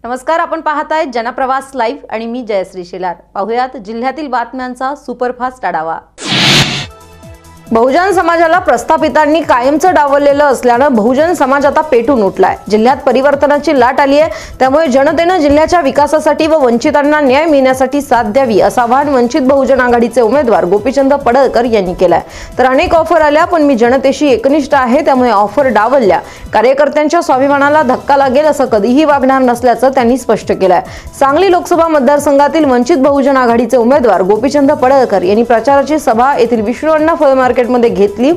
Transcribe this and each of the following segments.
नमस्कार, आपण पाहताय जनप्रवास लाईव्ह आणि मी जयश्री शेलार। पाहुयात जिल्ह्यातील बातम्यांचा सुपरफास्ट आढावा। बहुजन समाजाला प्रस्थापितांनी कायमचं डावललेलं असल्यानं बहुजन समाज आता पेटून उठलाय। जिल्ह्यात परिवर्तनाची लाट आली आहे, त्यामुळे जनतेनं जिल्ह्याच्या विकासासाठी व वंचितांना न्याय मिळण्यासाठी साथ द्यावी असं आवाहन वंचित बहुजन आघाडीचे उमेदवार गोपीचंद पडळकर यांनी केलंय। तर अनेक ऑफर आल्या, पण मी जनतेशी एकनिष्ठ आहे, त्यामुळे ऑफर डावलल्या कार्यकर्त्यांच्या स्वाभिमानाला धक्का लागेल असं कधीही वागणार नसल्याचं त्यांनी स्पष्ट केलंय। सांगली लोकसभा मतदारसंघातील वंचित बहुजन आघाडीचे उमेदवार गोपीचंद पडळकर यांनी प्रचाराची सभा येथील विष्णू फळ मार्केटमध्ये घेतली।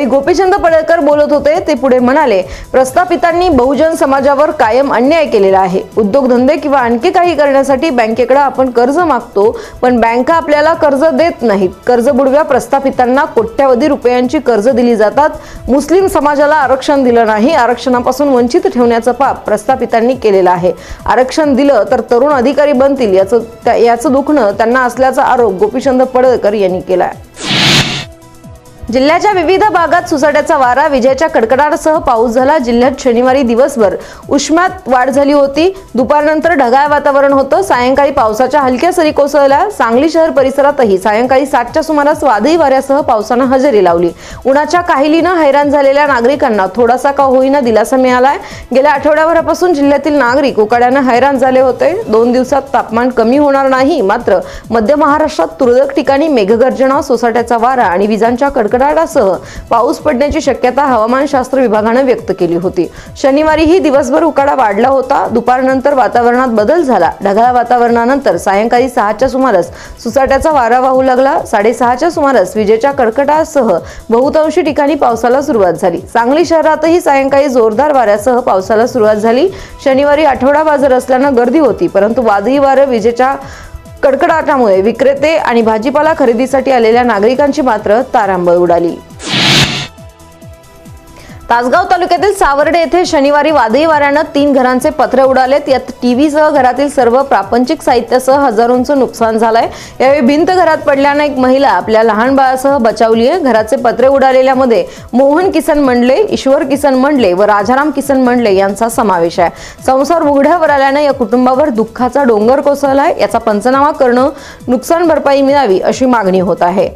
गोपीचंद पडळकर बोलत होते। ते पुढे म्हणाले, प्रस्थापितांनी बहुजन समाजावर कायम अन्याय केलेला आहे। उद्योगधंदे किंवा आणखी काही करण्यासाठी बँकेकडे आपण कर्ज मागतो, पण बँका आपल्याला कर्ज देत नाहीत। कर्ज बुडव्या प्रस्थापितांना कोट्यावधी रुपयांची कर्ज दिली जातात। मुस्लिम समाजाला आरक्षण दिलं नाही, आरक्षणापासून वंचित ठेवण्याचं पाप प्रस्थापितांनी केलेलं आहे। आरक्षण दिलं तर तरुण अधिकारी बनतील याचं दुखणं त्यांना असल्याचा आरोप गोपीचंद पडळकर यांनी केला। जिल्ह्याच्या विविध भागात सुसाट्याचा वारा, विजेच्या कडकडाटासह पाऊस झाला। जिल्ह्यात शनिवारी दिवसभर उष्म्यात वाढ झाली होती। दुपारनंतर ढगाळ वातावरण होतं। सायंकाळी पावसाच्या हलक्या सरी कोसळल्या। सांगली शहर परिसरातही सायंकाळी 7च्या सुमारास वादळी वाऱ्यासह पावसानं हजेरी लावली। उन्हाच्या काहिलीनं हैराण झालेल्या नागरिकांना थोडासा का होईना दिलासा मिळालाय। गेल्या आठवड्याभरापासून जिल्ह्यातील नागरिक उकाड्यानं हैराण झाले होते। 2 दिवसात तापमान कमी होणार नाही, मात्र मध्य महाराष्ट्रात तुरळक ठिकाणी मेघगर्जना, सोसाट्याचा वारा आणि विजांच्या कडकडाटासह पाऊस पडण्याची शक्यता हवामानशास्त्र विभागाने व्यक्त केली होती। शनिवारीही दिवसभर उकाडा वाढला होता। दुपारनंतर वातावरणात बदल झाला। ढगाळ वातावरणानंतर सायंकाळी 6च्या सुमारास सुसाट्याचा वारा वाहू लागला। 6:30च्या सुमारास विजेच्या कडकडाटासह बहुतांशी ठिकाणी पावसाला सुरुवात झाली। सांगली शहरातही सायंकाळी जोरदार वाऱ्यासह पावसाला सुरुवात झाली। शनिवारी आठवडा बाजार असल्यानं गर्दी होती, परंतु वादळी वारे, विजेच्या कडकडाटामुळे विक्रेते आणि भाजीपाला खरेदीसाठी आलेल्या नागरिकांची मात्र तारांबळ उडाली। तासगाव तालुक्यातील सावर्डे येथे शनिवारी वादळी वाऱ्यानं 3 घरांचे पत्रे उडालेत। यात टीव्हीसह घरातील सर्व प्रापंचिक साहित्यासह हजारोंचं नुकसान झालंय। यावेळी भिंत घरात पडल्याने एक महिला आपल्या लहान बाळासह बचावली आहे। घराचे पत्रे उडालेल्यामध्ये मोहन किसन मंडले, ईश्वर किसन मंडले व राजाराम किसन मंडले यांचा समावेश आहे। संसार उघड्यावर आल्याने या कुटुंबावर दुःखाचा डोंगर कोसळलाय। याचा पंचनामा करणं, नुकसान भरपाई मिळावी अशी मागणी होत आहे।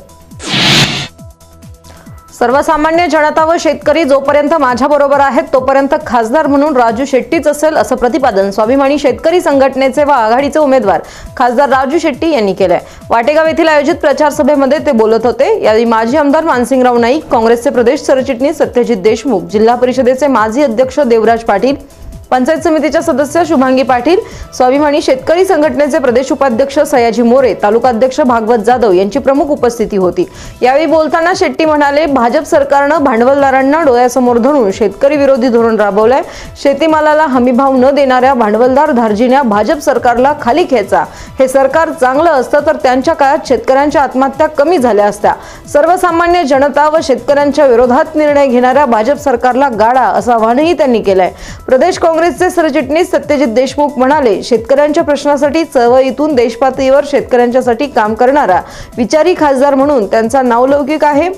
सर्वसामान्य जनता व शेतकरी जोपर्यंत माझ्याबरोबर आहेत तोपर्यंत खासदार म्हणून राजू शेट्टीच असेल असं प्रतिपादन स्वाभिमानी शेतकरी संघटनेचे व आघाडीचे उमेदवार खासदार राजू शेट्टी यांनी केलंय। वाटेगाव येथील आयोजित प्रचार सभेमध्ये ते बोलत होते। यावेळी माजी आमदार मानसिंगराव नाईक, काँग्रेसचे प्रदेश सरचिटणीस सत्यजित देशमुख, जिल्हा परिषदेचे माजी अध्यक्ष देवराज पाटील, पंचायत समितीच्या सदस्य शुभांगी पाटील, स्वाभिमानी शेतकरी संघटनेचे प्रदेश उपाध्यक्ष सयाजी मोरे, तालुका अध्यक्ष भागवत जाधव यांची प्रमुख उपस्थिती होती। यावेळी बोलताना शेट्टी म्हणाले, भाजप सरकारनं भांडवलदारांना डोळ्यासमोर धरून शेतकरी विरोधी धोरण राबवलंय। शेतीमालाला हमीभाव न देणाऱ्या भांडवलदार धार्जिण्या भाजप सरकारला खाली खेचा। हे सरकार चांगलं असतं तर त्यांच्या काळात शेतकऱ्यांच्या आत्महत्या कमी झाल्या असत्या। सर्वसामान्य जनता व शेतकऱ्यांच्या विरोधात निर्णय घेणाऱ्या भाजप सरकारला गाडा असं आवाहनही त्यांनी केलंय। प्रदेश काँग्रेसचे सरचिटणीस सत्यजित देशमुख म्हणाले, शेतकऱ्यांच्या प्रश्नासाठी चळवळीतून देशपातळीवर शेतकऱ्यांच्यासाठी काम करणारा विचारी खासदार म्हणून त्यांचा नावलौकिक आहे।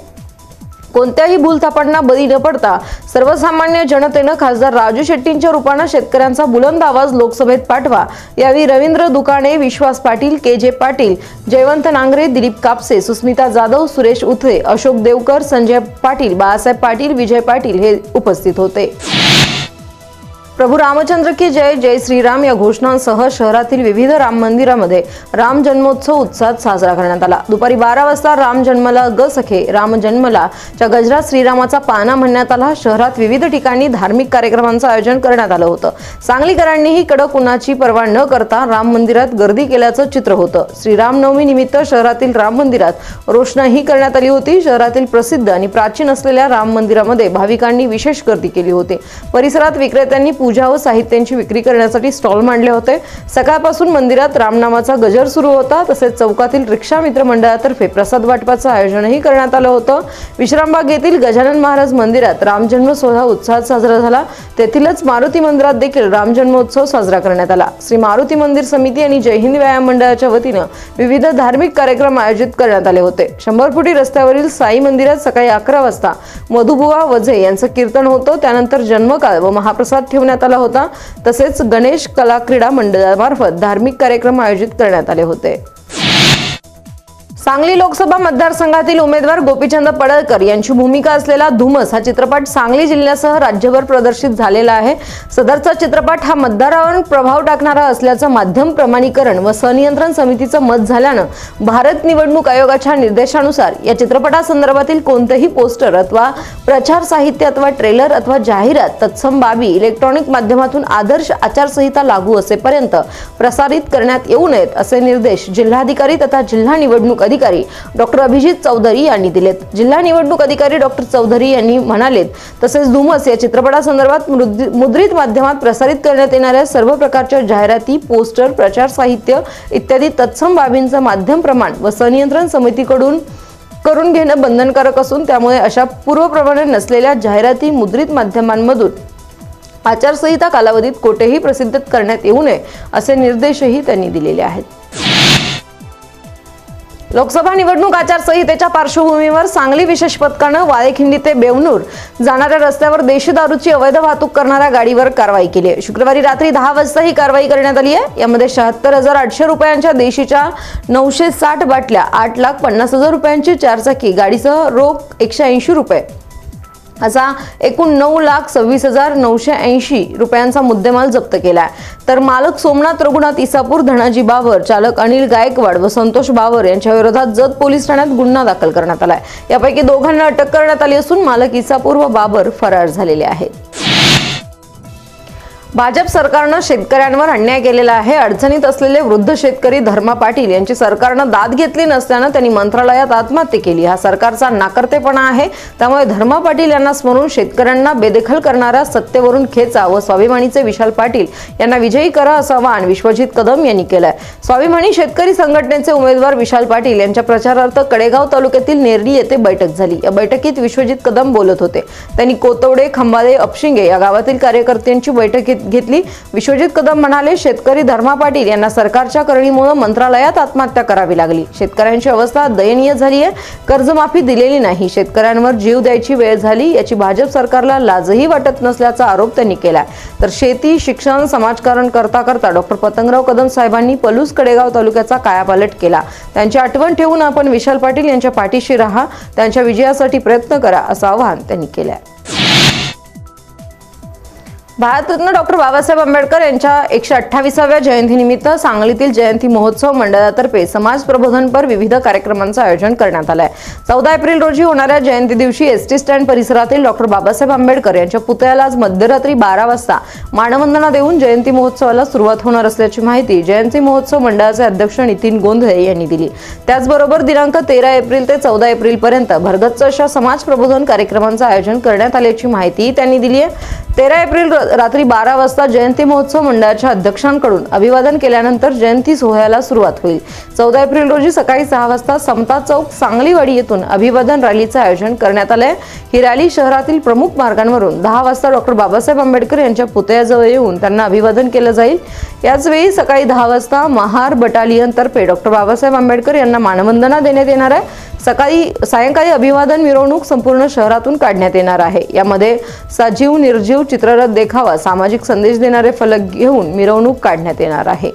कोणत्याही भूलथापांना बळी न पडता सर्वसामान्य जनतेनं खासदार राजू शेट्टींच्या रूपाने शेतकऱ्यांचा बुलंद आवाज लोकसभेत पाठवा। यावेळी रवींद्र दुकाणे, विश्वास पाटील, के.जे. पाटील, जयवंत नांगरे, दिलीप कापसे, सुस्मिता जाधव, सुरेश उथळे, अशोक देवकर, संजय पाटील, बाळासाहेब पाटील, विजय पाटील हे उपस्थित होते। प्रभू रामचंद्र की जय, जय श्रीराम या घोषणांसह शहरातील विविध राम मंदिरामध्ये राम जन्मोत्सव उत्साहात साजरा करण्यात आला। दुपारी 12 वाजता राम जन्मला ग सखे राम जन्मला च्या गजरात श्रीरामाचा पाळणा म्हणण्यात आला। शहरात विविध ठिकाणी धार्मिक कार्यक्रमांचं आयोजन करण्यात आलं होतं। सांगलीकरांनीही कडक उन्हाची पर्वा न करता राम मंदिरात गर्दी केल्याचं चित्र होतं। श्रीरामनवमी निमित्त शहरातील राम मंदिरात रोषणाई करण्यात आली होती। शहरातील प्रसिद्ध आणि प्राचीन असलेल्या राम मंदिरामध्ये भाविकांनी विशेष गर्दी केली होती। परिसरात विक्रेत्यांनी पूजा व साहित्यांची विक्री करण्यासाठी स्टॉल मांडले होते। सकाळपासून मंदिरात रामनामाचा गजर सुरू होता। तसेच चौकातील रिक्षा मित्र मंडळातर्फे प्रसाद वाटपाचं आयोजनही करण्यात आलं होतं। विश्रामबाग येथील गजानन महाराज मंदिरात रामजन्म सोहळा उत्साहात साजरा झाला। तेथीलच मारुती मंदिरात देखील रामजन्मोत्सव साजरा करण्यात आला। श्री मारुती मंदिर समिती आणि जय हिंद व्यायाम मंडळाच्या वतीनं विविध धार्मिक कार्यक्रम आयोजित करण्यात आले होते। 100 फुटी रस्त्यावरील साई मंदिरात सकाळी 11 वाजता मधुबुवा वझे यांचं कीर्तन होतं। त्यानंतर जन्मकाळ व महाप्रसाद ठेवण्यात करण्यात आला होता। तसेच गणेश कला क्रीडा मंडळामार्फत धार्मिक कार्यक्रम आयोजित करण्यात आले होते। सांगली लोकसभा मतदारसंघातील उमेदवार गोपीचंद पडळकर यांची भूमिका असलेला धुमस हा चित्रपट सांगली जिल्ह्यासह राज्यभर प्रदर्शित झालेला आहे। सदरचा चित्रपट हा मतदारावर प्रभाव टाकणारा असल्याचं माध्यम प्रमाणीकरण व संनियंत्रण समितीचं मत झाल्यानं भारत निवडणूक आयोगाच्या निर्देशानुसार या चित्रपटासंदर्भातील कोणतेही पोस्टर अथवा प्रचार साहित्य अथवा ट्रेलर अथवा जाहिरात तत्सम बाबी इलेक्ट्रॉनिक माध्यमातून आदर्श आचारसंहिता लागू असेपर्यंत प्रसारित करण्यात येऊ नयेत असे निर्देश जिल्हाधिकारी तथा जिल्हा निवडणूक अधिकारी डॉक्टर अभिजित चौधरी यांनी दिलेत। जिल्हा निवडणूक अधिकारी डॉक्टर चौधरी यांनी म्हणालेत तसेच धुमस या चित्रपटासंदर्भात मुद्रित माध्यमात प्रसारित करण्यात येणाऱ्या सर्व प्रकारच्या जाहिराती, पोस्टर, प्रचार साहित्य इत्यादी तत्सम बाबींचं माध्यम प्रमाण व संनियंत्रण समितीकडून करून घेणं बंधनकारक असून त्यामुळे अशा पूर्वप्रमाणे नसलेल्या जाहिराती मुद्रित माध्यमांमधून आचारसंहिता कालावधीत कोठेही प्रसिद्ध करण्यात येऊ नये असे निर्देशही त्यांनी दिलेले आहेत। लोकसभा निवडणूक आचारसंहितेच्या पार्श्वभूमीवर सांगली विशेष पथकानं वाळेखिंडी ते बेवणूर जाणाऱ्या रस्त्यावर देशी दारूची अवैध वाहतूक करणाऱ्या गाडीवर कारवाई केली आहे। शुक्रवारी रात्री 10 वाजता ही कारवाई करण्यात आली आहे। यामध्ये 76,800 रुपयांच्या देशीच्या 960 बाटल्या, 8,50,000 रुपयांची 4 चाकी गाडीसह रोख 180 रुपये असा एकूण 9,26,980 रुपयांचा मुद्देमाल जप्त केला आहे। तर मालक सोमनाथ रघुनाथ इसापूर, धनाजी बाबर, चालक अनिल गायकवाड व संतोष बाबर यांच्या विरोधात जत पोलीस ठाण्यात गुन्हा दाखल करण्यात आला आहे। यापैकी दोघांना अटक करण्यात आली असून मालक इसापूर व बाबर फरार झालेले आहेत। भाजप सरकारनं शेतकऱ्यांवर अन्याय केलेला आहे। अडचणीत असलेले वृद्ध शेतकरी धर्मा पाटील यांची सरकारनं दाद घेतली नसल्यानं त्यांनी मंत्रालयात आत्महत्या केली। हा सरकारचा नाकर्तेपणा आहे। त्यामुळे धर्मा पाटील यांना स्मरून शेतकऱ्यांना बेदखल करणाऱ्या सत्तेवरून खेचा व स्वाभिमानीचे विशाल पाटील यांना विजयी करा असं आवाहन विश्वजित कदम यांनी केलंय। स्वाभिमानी शेतकरी संघटनेचे उमेदवार विशाल पाटील यांच्या प्रचारार्थ कडेगाव तालुक्यातील नेरली येथे बैठक झाली। या बैठकीत विश्वजित कदम बोलत होते। त्यांनी कोतवडे, खंबाळे, अपशिंगे या गावातील कार्यकर्त्यांची बैठक घेतली। विश्वजित कदम म्हणाले, शेतकरी धर्मा पाटील यांना सरकारच्या करणीमुळे मंत्रालयात आत्महत्या करावी लागली। शेतकऱ्यांची अवस्था दयनीय झाली आहे। कर्जमाफी दिलेली नाही, शेतकऱ्यांवर जीव द्यायची वेळ झाली याची भाजप सरकारला लाजही वाटत नसल्याचा आरोप त्यांनी केला। तर शेती, शिक्षण, समाजकारण करता करता डॉक्टर पतंगराव कदम साहेबांनी पलूस कडेगाव तालुक्याचा कायापालट केला। त्यांची आठवण ठेवून आपण विशाल पाटील यांच्या पाठीशी राहा, त्यांच्या विजयासाठी प्रयत्न करा असं आवाहन त्यांनी केलं आहे। भारतरत्न डॉक्टर बाबासाहेब आंबेडकर यांच्या 128व्या जयंतीनिमित्त सांगलीतील जयंती महोत्सव मंडळातर्फे समाज प्रबोधनपर विविध कार्यक्रमांचं आयोजन करण्यात आलं आहे। 14 एप्रिल रोजी होणाऱ्या जयंती दिवशी एसटी स्टँड परिसरातील डॉक्टर बाबासाहेब आंबेडकर यांच्या पुतळ्याला आज मध्यरात्री 12 वाजता मानवंदना देऊन जयंती महोत्सवाला सुरुवात होणार असल्याची माहिती जयंती महोत्सव मंडळाचे अध्यक्ष नितीन गोंधळे यांनी दिली। त्याचबरोबर दिनांक 13 एप्रिल ते 14 एप्रिल पर्यंत भरगच्च अशा समाज प्रबोधन कार्यक्रमांचं आयोजन करण्यात आल्याची माहिती त्यांनी दिली आहे। 13 एप्रिल रात्री 12 वाजता जयंती महोत्सव मंडळाच्या अध्यक्षांकडून अभिवादन केल्यानंतर जयंती सोहळ्याला सुरुवात होईल। 14 एप्रिल रोजी सकाळी 6 वाजता समता चौक सांगलीवाडी येथून अभिवादन रॅलीचं आयोजन करण्यात आलंय। ही रॅली शहरातील प्रमुख मार्गांवरून 10 वाजता डॉक्टर बाबासाहेब आंबेडकर यांच्या पुतळ्याजवळ येऊन त्यांना अभिवादन केलं जाईल। याचवेळी सकाळी 10 वाजता महार बटालियन तर्फे डॉक्टर बाबासाहेब आंबेडकर यांना मानवंदना देण्यात येणार आहे। सायंकाळी अभिवादन मिरवणूक संपूर्ण शहरातून काढण्यात येणार आहे। यामध्ये सजीव, निर्जीव, चित्ररथ देखावा, सामाजिक संदेश देणारे फलक घेऊन मिरवणूक काढण्यात येणार आहे।